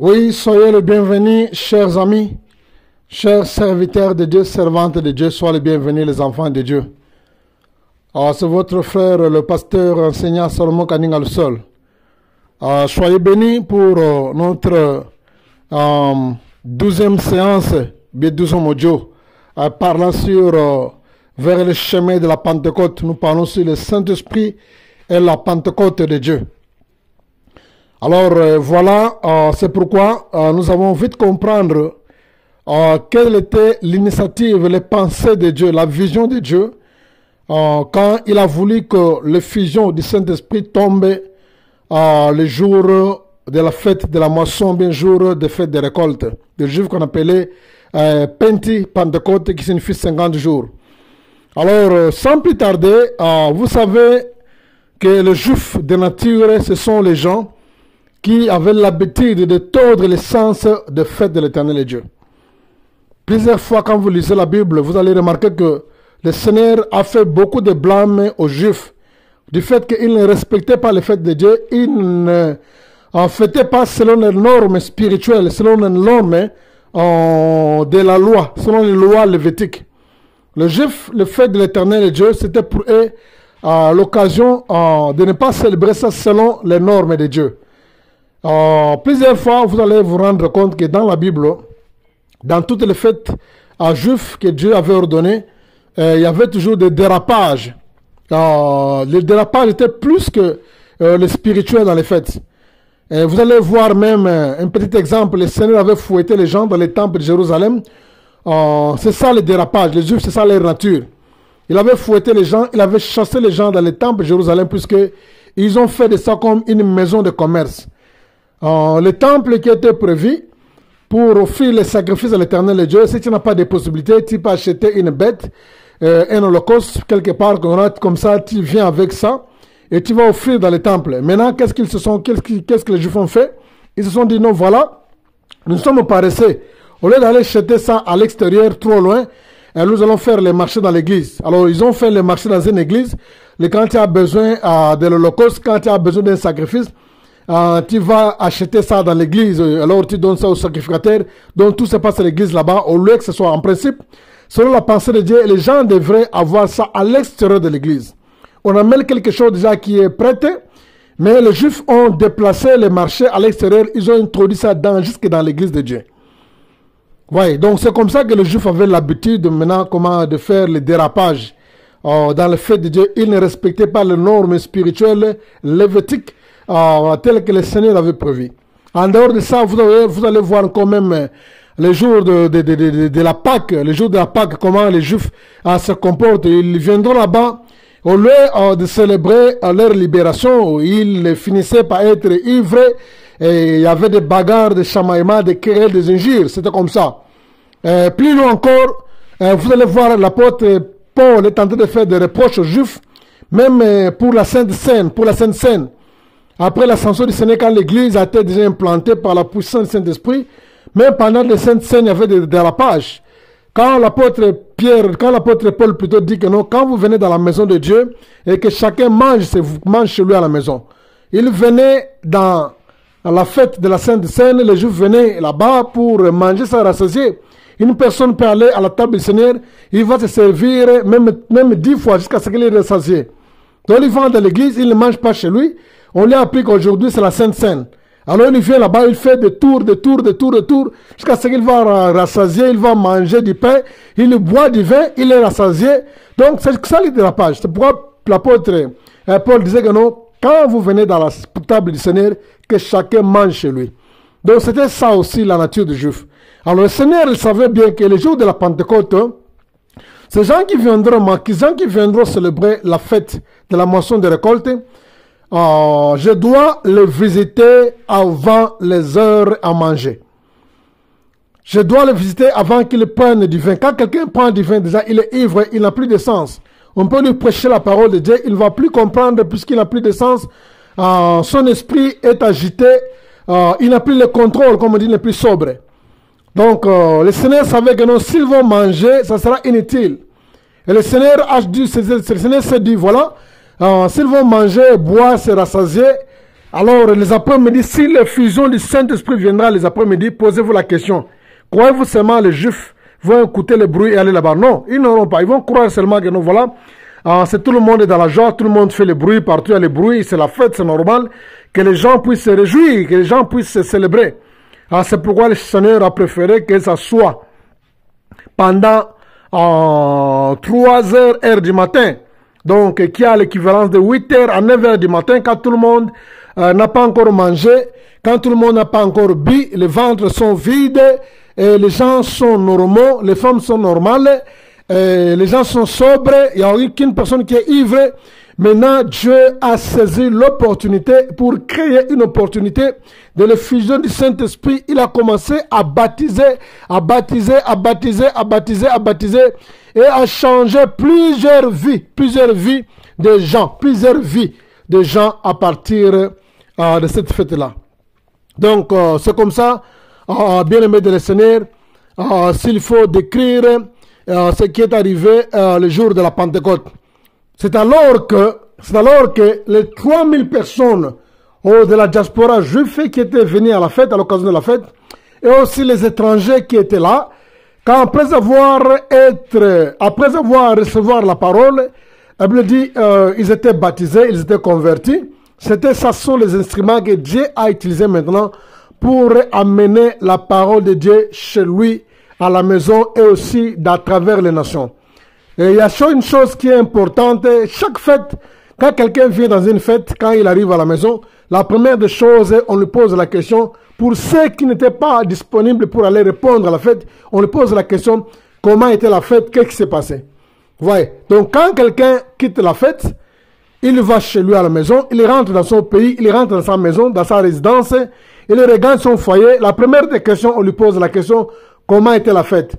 Oui, soyez les bienvenus, chers amis, chers serviteurs de Dieu, servantes de Dieu, soyez les bienvenus, les enfants de Dieu. C'est votre frère, le pasteur enseignant Salomon Kaninga le Sol. Soyez bénis pour notre 12e séance, bien 12e audio, parlant sur vers le chemin de la Pentecôte. Nous parlons sur le Saint-Esprit et la Pentecôte de Dieu. Alors voilà, c'est pourquoi nous avons vite comprendre quelle était l'initiative, les pensées de Dieu, la vision de Dieu, quand il a voulu que l'effusion du Saint-Esprit tombe le jour de la fête de la moisson, bien jour de fête de récolte, le jour qu'on appelait Penti, Pentecôte, qui signifie 50 jours. Alors, sans plus tarder, vous savez que les Juifs de nature, ce sont les gens qui avaient l'habitude de tordre le sens de fête de l'Éternel Dieu. Plusieurs fois, quand vous lisez la Bible, vous allez remarquer que le Seigneur a fait beaucoup de blâmes aux Juifs du fait qu'ils ne respectaient pas les fêtes de Dieu, ils ne fêtaient pas selon les normes spirituelles, selon les normes de la loi, selon les lois lévitiques. Les Juifs, le fête de l'Éternel Dieu, c'était pour eux l'occasion de ne pas célébrer ça selon les normes de Dieu. Plusieurs fois, vous allez vous rendre compte que dans la Bible, dans toutes les fêtes juives que Dieu avait ordonnées, il y avait toujours des dérapages. Le dérapage était plus que le spirituel dans les fêtes. Vous allez voir même un petit exemple, le Seigneur avait fouetté les gens dans les temples de Jérusalem. C'est ça le dérapage, les Juifs, c'est ça leur nature. Il avait fouetté les gens, il avait chassé les gens dans les temples de Jérusalem puisque ils ont fait de ça comme une maison de commerce. Le temple qui était prévu pour offrir les sacrifices à l'Éternel Dieu, si tu n'as pas de possibilité, tu peux acheter une bête, un holocauste quelque part, comme ça, tu viens avec ça et tu vas offrir dans le temple. Maintenant, qu'est-ce que les Juifs ont fait? Ils se sont dit, non, voilà, nous sommes paresseux. Au lieu d'aller acheter ça à l'extérieur, trop loin, nous allons faire les marchés dans l'église. Alors, ils ont fait les marchés dans une église. Quand tu as besoin de l'holocauste, quand tu as besoin d'un sacrifice, tu vas acheter ça dans l'église, alors tu donnes ça au sacrificateur, donc tout se passe à l'église là-bas, au lieu que ce soit en principe, selon la pensée de Dieu, les gens devraient avoir ça à l'extérieur de l'église. On amène quelque chose déjà qui est prêté, mais les Juifs ont déplacé les marchés à l'extérieur, ils ont introduit ça jusque dans l'église de Dieu. Ouais, donc c'est comme ça que les Juifs avaient l'habitude maintenant de faire le dérapage dans le fait de Dieu. Ils ne respectaient pas les normes spirituelles, lévitiques, tel que le Seigneur avait prévu. En dehors de ça, vous allez voir quand même les jours de la Pâque, les jours de la Pâque, comment les Juifs se comportent. Ils viendront là-bas, au lieu de célébrer leur libération, ils finissaient par être ivres, et il y avait des bagarres, des chamaillements, des querelles, des injures, c'était comme ça. Plus loin encore, vous allez voir l'apôtre Paul est en train de faire des reproches aux Juifs, même pour la Sainte Seine, Après l'ascension du Seigneur, quand l'église a été déjà implantée par la puissance du Saint-Esprit, même pendant les Saintes Seines, il y avait des dérapages. Quand l'apôtre Paul plutôt dit que non, quand vous venez dans la maison de Dieu et que chacun mange chez lui à la maison. Il venait dans la fête de la Sainte Seine, les Juifs venaient là-bas pour manger ça rassasié. Une personne peut aller à la table du Seigneur, il va se servir même 10 fois jusqu'à ce qu'il est rassasié. Donc il va dans l'église, il ne mange pas chez lui. On lui a appris qu'aujourd'hui c'est la Sainte Seine. Alors il vient là-bas, il fait des tours, jusqu'à ce qu'il va rassasier, il va manger du pain, il boit du vin, il est rassasié. Donc c'est ça le dérapage. C'est pourquoi l'apôtre Paul disait que non, quand vous venez dans la table du Seigneur, que chacun mange chez lui. Donc c'était ça aussi la nature du Juif. Alors le Seigneur, il savait bien que le jour de la Pentecôte, ces gens qui viendront célébrer la fête de la moisson de récolte, je dois les visiter avant les heures à manger. Je dois les visiter avant qu'ils prennent du vin. Quand quelqu'un prend du vin, déjà, il est ivre, il n'a plus de sens. On peut lui prêcher la parole de Dieu, il ne va plus comprendre puisqu'il n'a plus de sens. Son esprit est agité, il n'a plus le contrôle, comme on dit, il n'est plus sobre. Donc, le Seigneur savait que non, s'ils vont manger, ça sera inutile. Et le Seigneur s'est dit, voilà, s'ils vont manger, boire, se rassasier, Alors, les après-midi, si l'effusion du Saint-Esprit viendra les après-midi, posez-vous la question. Croyez-vous seulement les Juifs vont écouter le bruit et aller là-bas? Non, ils n'auront pas. Ils vont croire seulement que nous, voilà, c'est tout le monde est dans la joie, tout le monde fait le bruit, partout il y a le bruit, c'est la fête, c'est normal, que les gens puissent se réjouir, que les gens puissent se célébrer. C'est pourquoi le Seigneur a préféré que ça soit pendant 3 heures du matin. Donc, qui a l'équivalence de 8 heures à 9 heures du matin, quand tout le monde n'a pas encore mangé, quand tout le monde n'a pas encore bu, les ventres sont vides, et les gens sont normaux, les femmes sont normales, les gens sont sobres, il n'y a aucune personne qui est ivre. Maintenant, Dieu a saisi l'opportunité pour créer une opportunité de l'effusion du Saint-Esprit. Il a commencé à baptiser, à baptiser, à baptiser, à baptiser, à baptiser, et à changer plusieurs vies de gens, plusieurs vies de gens à partir de cette fête-là. Donc, c'est comme ça, bien-aimés de le Seigneur, s'il faut décrire ce qui est arrivé le jour de la Pentecôte. C'est alors que les 3000 personnes de la diaspora juive qui étaient venues à la fête, à l'occasion de la fête, et aussi les étrangers qui étaient là, quand après avoir recevoir la parole, la Bible dit, ils étaient baptisés, ils étaient convertis. Ce sont les instruments que Dieu a utilisés maintenant pour amener la parole de Dieu chez lui, à la maison et aussi à travers les nations. Et il y a une chose qui est importante, chaque fête, quand quelqu'un vient dans une fête, quand il arrive à la maison, la première des choses, on lui pose la question, pour ceux qui n'étaient pas disponibles pour aller répondre à la fête, on lui pose la question, comment était la fête, qu'est-ce qui s'est passé? Vous voyez? Donc quand quelqu'un quitte la fête, il va chez lui à la maison, il rentre dans son pays, il rentre dans sa maison, dans sa résidence, il regarde son foyer. La première des questions, on lui pose la question, comment était la fête?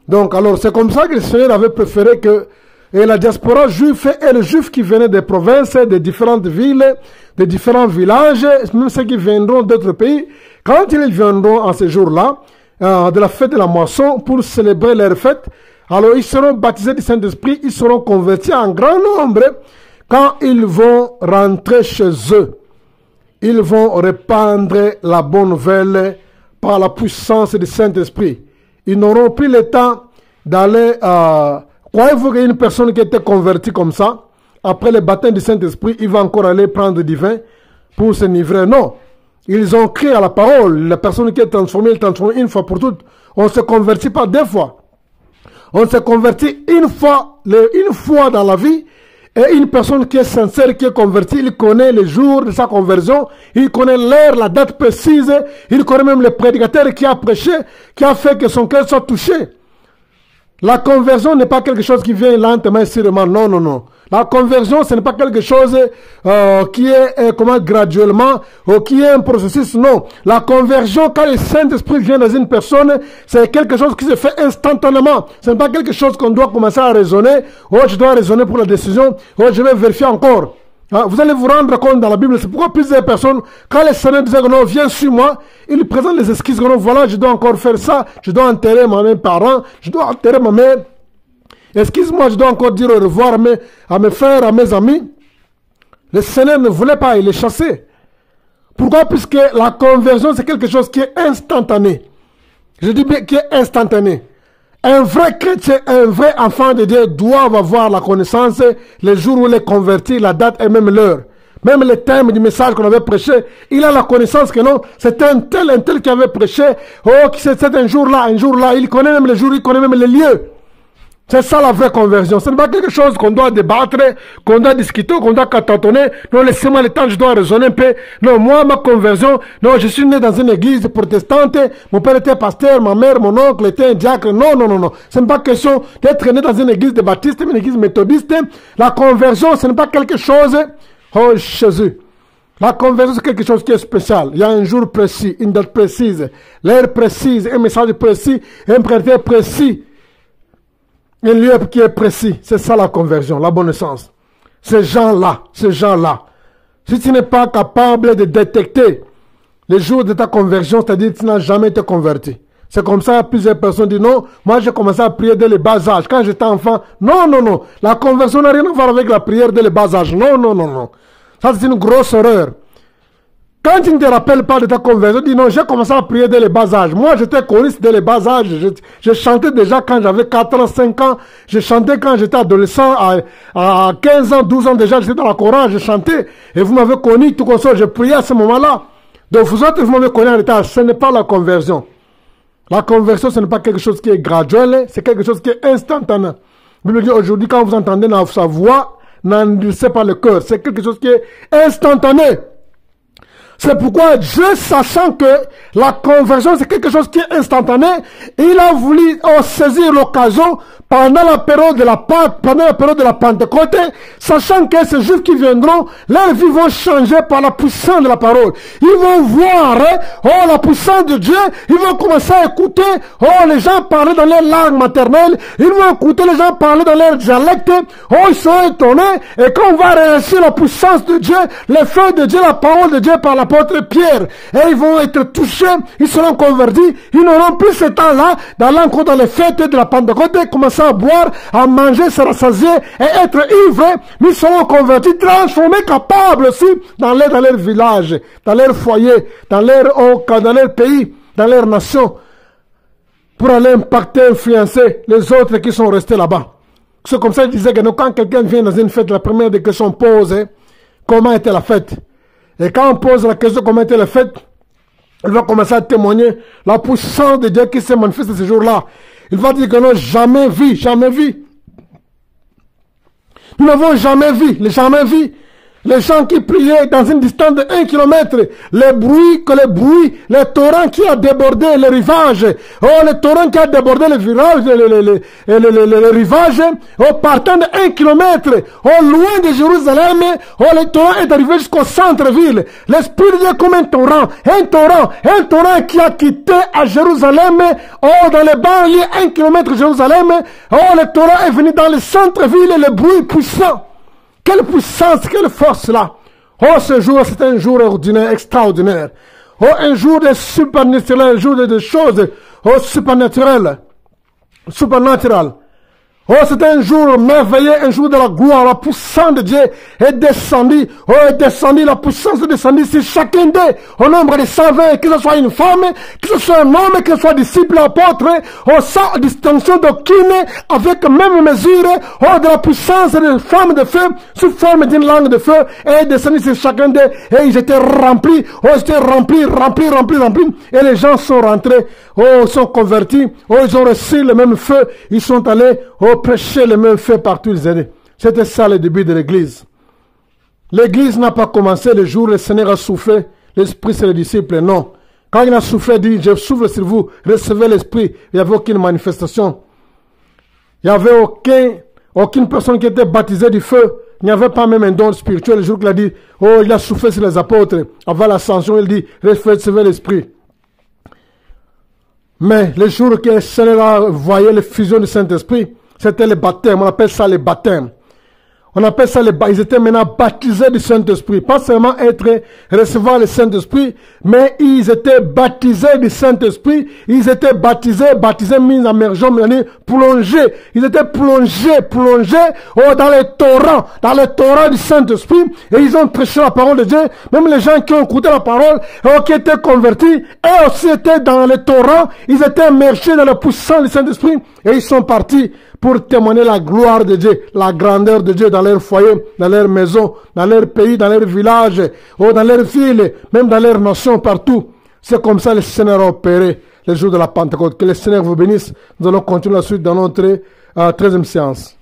Donc, alors, c'est comme ça que le Seigneur avait préféré que la diaspora juive et les juifs qui venaient des provinces, des différentes villes, des différents villages, même ceux qui viendront d'autres pays, quand ils viendront en ce jour-là, de la fête de la moisson, pour célébrer leur fête, alors ils seront baptisés du Saint-Esprit, ils seront convertis en grand nombre. Quand ils vont rentrer chez eux, ils vont répandre la bonne nouvelle par la puissance du Saint-Esprit. Ils n'auront plus le temps d'aller... Croyez-vous qu'une personne qui était convertie comme ça, après le baptême du Saint-Esprit, il va encore aller prendre du vin pour s'enivrer? Non. Ils ont crié à la parole. La personne qui est transformée, elle est transformée une fois pour toutes. On ne se convertit pas 2 fois. On se convertit une fois dans la vie. Et une personne qui est sincère, qui est convertie, il connaît le jour de sa conversion, il connaît l'heure, la date précise, il connaît même le prédicateur qui a prêché, qui a fait que son cœur soit touché. La conversion n'est pas quelque chose qui vient lentement et sûrement. Non, non, non. La conversion, ce n'est pas quelque chose qui est graduellement ou qui est un processus. Non. La conversion, quand le Saint-Esprit vient dans une personne, c'est quelque chose qui se fait instantanément. Ce n'est pas quelque chose qu'on doit commencer à raisonner. Oh, je dois raisonner pour la décision. Oh, je vais vérifier encore. Vous allez vous rendre compte dans la Bible, c'est pourquoi plusieurs personnes, quand le Seigneur disait que non, viens sur moi, il présente les excuses que non, voilà, je dois encore faire ça, je dois enterrer mes parents, je dois enterrer ma mère. Excuse-moi, je dois encore dire au revoir à mes frères, à mes amis. Le Seigneur ne voulait pas, il les chassait. Pourquoi? Puisque la conversion, c'est quelque chose qui est instantané. Je dis bien qui est instantané. Un vrai chrétien, un vrai enfant de Dieu doit avoir la connaissance le jour où il est converti, la date et même l'heure. Même le thème du message qu'on avait prêché, il a la connaissance que non, c'est un tel qui avait prêché. Oh, c'est un jour-là, il connaît même le jour, il connaît même les lieux. C'est ça la vraie conversion. Ce n'est pas quelque chose qu'on doit débattre, qu'on doit discuter, qu'on doit cantonner. Non, laissez-moi le temps, je dois raisonner un peu. Non, moi, ma conversion, non, je suis né dans une église protestante. Mon père était pasteur, ma mère, mon oncle était un diacre. Non, non, non, non. Ce n'est pas question d'être né dans une église de baptiste, une église méthodiste. La conversion, ce n'est pas quelque chose, oh Jésus. La conversion, c'est quelque chose qui est spécial. Il y a un jour précis, une date précise, l'heure précise, un message précis, un prêtre précis. Un lieu qui est précis, c'est ça la conversion, la bonne naissance. Ces gens-là, si tu n'es pas capable de détecter le jour de ta conversion, c'est-à-dire que tu n'as jamais été converti. C'est comme ça, plusieurs personnes disent non, moi j'ai commencé à prier dès le bas âge, quand j'étais enfant. Non, non, non, la conversion n'a rien à voir avec la prière dès le bas âge. Non, non, non, non. Ça c'est une grosse erreur. Quand tu ne te rappelles pas de ta conversion, dis non, j'ai commencé à prier dès les bas âges. Moi, j'étais choriste dès les bas âges. Je chantais déjà quand j'avais 4 ans, 5 ans. Je chantais quand j'étais adolescent. À 15 ans, 12 ans déjà, j'étais dans la chorale, je chantais. Et vous m'avez connu, tout comme ça, je priais à ce moment-là. Donc vous autres, vous m'avez connu en état. Ce n'est pas la conversion. La conversion, ce n'est pas quelque chose qui est graduel, c'est quelque chose qui est instantané. La Bible dit aujourd'hui, quand vous entendez dans sa voix, n'endurcissez pas le cœur. C'est quelque chose qui est instantané. C'est pourquoi Dieu, sachant que la conversion, c'est quelque chose qui est instantané, il a voulu saisir l'occasion pendant la période de la Pâque, pendant la période de la Pentecôte, sachant que ces Juifs qui viendront, leurs vies vont changer par la puissance de la parole. Ils vont voir, la puissance de Dieu, ils vont commencer à écouter, les gens parler dans leur langue maternelle, ils vont écouter les gens parler dans leur dialecte, ils seront étonnés, et quand on va réussir la puissance de Dieu, les feux de Dieu, la parole de Dieu par l'apôtre Pierre, et ils vont être touchés, ils seront convertis, ils n'auront plus ce temps-là, d'aller dans les fêtes de la Pentecôte, commencer à boire, à manger, se rassasier et être ivres, mais ils seront convertis, transformés, capables aussi dans leur village, dans leur foyer, dans leur pays, dans leur nation, pour aller impacter, influencer les autres qui sont restés là-bas. C'est comme ça qu'il disait que quand quelqu'un vient dans une fête, la première des questions posée, comment était la fête? Et quand on pose la question comment était la fête, il va commencer à témoigner la puissance de Dieu qui s'est manifestée ce jour-là. Il va dire que nous n'avons jamais vu, jamais vu. Nous n'avons jamais vu, les gens qui priaient dans une distance de 1 kilomètre, les torrents qui a débordé les rivages, les torrents qui a débordé les rivages, partant de 1 kilomètre, loin de Jérusalem, le torrent est arrivé jusqu'au centre-ville. L'Esprit de Dieu comme un torrent qui a quitté à Jérusalem, dans les banlieues 1 kilomètre de Jérusalem, le torrent est venu dans le centre-ville, et le bruit puissant. Quelle puissance, quelle force là. Ce jour, c'est un jour ordinaire, extraordinaire. Un jour de supernaturel, un jour de choses supernaturelles. C'est un jour merveilleux, un jour de la gloire. La puissance de Dieu est descendue. La puissance est descendue sur chacun d'eux. Au nombre de 120, que ce soit une femme, que ce soit un homme, que ce soit disciple, apôtre, sans distinction d'aucune, avec même mesure, de la puissance de flamme de feu, sous forme d'une langue de feu, est descendue sur chacun d'eux. Et ils étaient remplis, remplis. Et les gens sont rentrés, sont convertis, ils ont reçu le même feu, ils sont allés, prêcher le même feu partout où ils étaient. C'était ça le début de l'église. L'église n'a pas commencé le jour où le Seigneur a soufflé l'esprit sur les disciples, non. Quand il a soufflé, il dit, je souffle sur vous, recevez l'esprit. Il n'y avait aucune manifestation. Il n'y avait aucune personne qui était baptisée du feu. Il n'y avait pas même un don spirituel. Le jour qu'il a dit, il a soufflé sur les apôtres. Avant l'ascension, il dit, recevez l'esprit. Mais le jour que le Seigneur a voyé la fusion du Saint-Esprit, c'était le baptême. On appelle ça le baptême. Ils étaient maintenant baptisés du Saint-Esprit. Pas seulement recevoir le Saint-Esprit, mais ils étaient baptisés du Saint-Esprit. Ils étaient baptisés, mis en immersion, plongés. Ils étaient plongés dans les torrents du Saint-Esprit. Et ils ont prêché la parole de Dieu. Même les gens qui ont écouté la parole, qui étaient convertis, eux aussi étaient dans les torrents. Ils étaient immergés dans la puissance du Saint-Esprit. Et ils sont partis pour témoigner la gloire de Dieu, la grandeur de Dieu dans leur foyer, dans leur maison, dans leur pays, dans leur village, dans leur ville, même dans leur nation, partout. C'est comme ça que le Seigneur a opéré le jour de la Pentecôte. Que le Seigneur vous bénisse. Nous allons continuer la suite dans notre 13e séance.